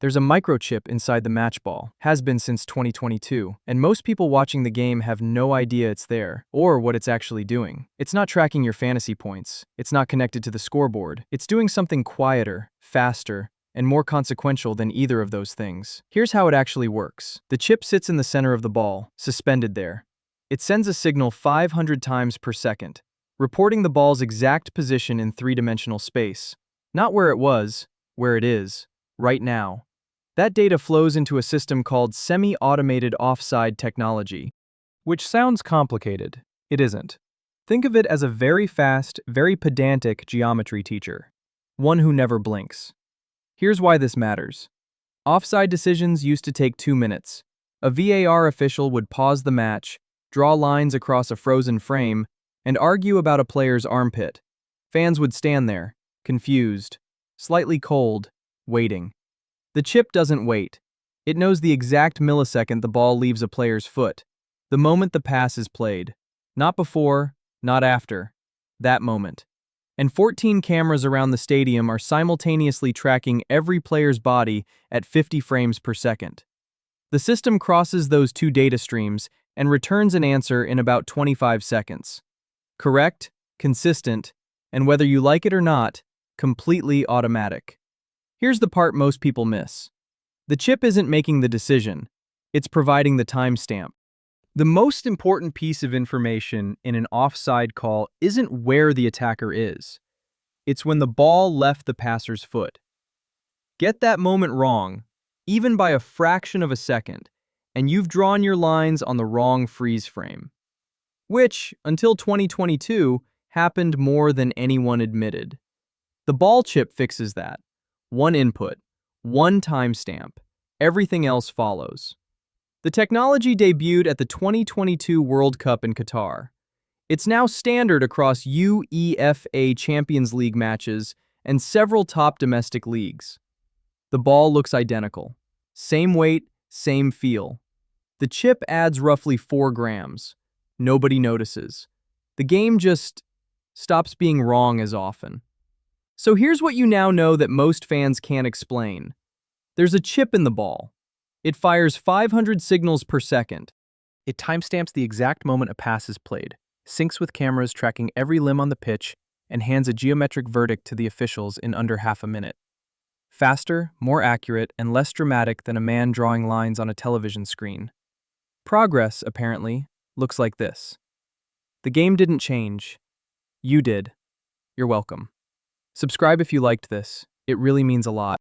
There's a microchip inside the match ball, has been since 2022, and most people watching the game have no idea it's there, or what it's actually doing. It's not tracking your fantasy points, it's not connected to the scoreboard, it's doing something quieter, faster, and more consequential than either of those things. Here's how it actually works. The chip sits in the center of the ball, suspended there. It sends a signal 500 times per second, reporting the ball's exact position in three-dimensional space. Not where it was, where it is, right now. That data flows into a system called semi-automated offside technology. Which sounds complicated. It isn't. Think of it as a very fast, very pedantic geometry teacher. One who never blinks. Here's why this matters. Offside decisions used to take 2 minutes. A VAR official would pause the match, draw lines across a frozen frame, and argue about a player's armpit. Fans would stand there, confused, slightly cold, waiting. The chip doesn't wait. It knows the exact millisecond the ball leaves a player's foot, the moment the pass is played. Not before, not after. That moment. And 14 cameras around the stadium are simultaneously tracking every player's body at 50 frames per second. The system crosses those two data streams and returns an answer in about 25 seconds. Correct, consistent, and whether you like it or not, completely automatic. Here's the part most people miss. The chip isn't making the decision, it's providing the timestamp. The most important piece of information in an offside call isn't where the attacker is. It's when the ball left the passer's foot. Get that moment wrong, even by a fraction of a second, and you've drawn your lines on the wrong freeze frame. Which, until 2022, happened more than anyone admitted. The ball chip fixes that. One input, one timestamp, everything else follows. The technology debuted at the 2022 World Cup in Qatar. It's now standard across UEFA Champions League matches and several top domestic leagues. The ball looks identical. Same weight, same feel. The chip adds roughly 4 grams. Nobody notices. The game just stops being wrong as often. So here's what you now know that most fans can't explain. There's a chip in the ball. It fires 500 signals per second. It timestamps the exact moment a pass is played, syncs with cameras tracking every limb on the pitch, and hands a geometric verdict to the officials in under half a minute. Faster, more accurate, and less dramatic than a man drawing lines on a television screen. Progress, apparently, looks like this. The game didn't change. You did. You're welcome. Subscribe if you liked this. It really means a lot.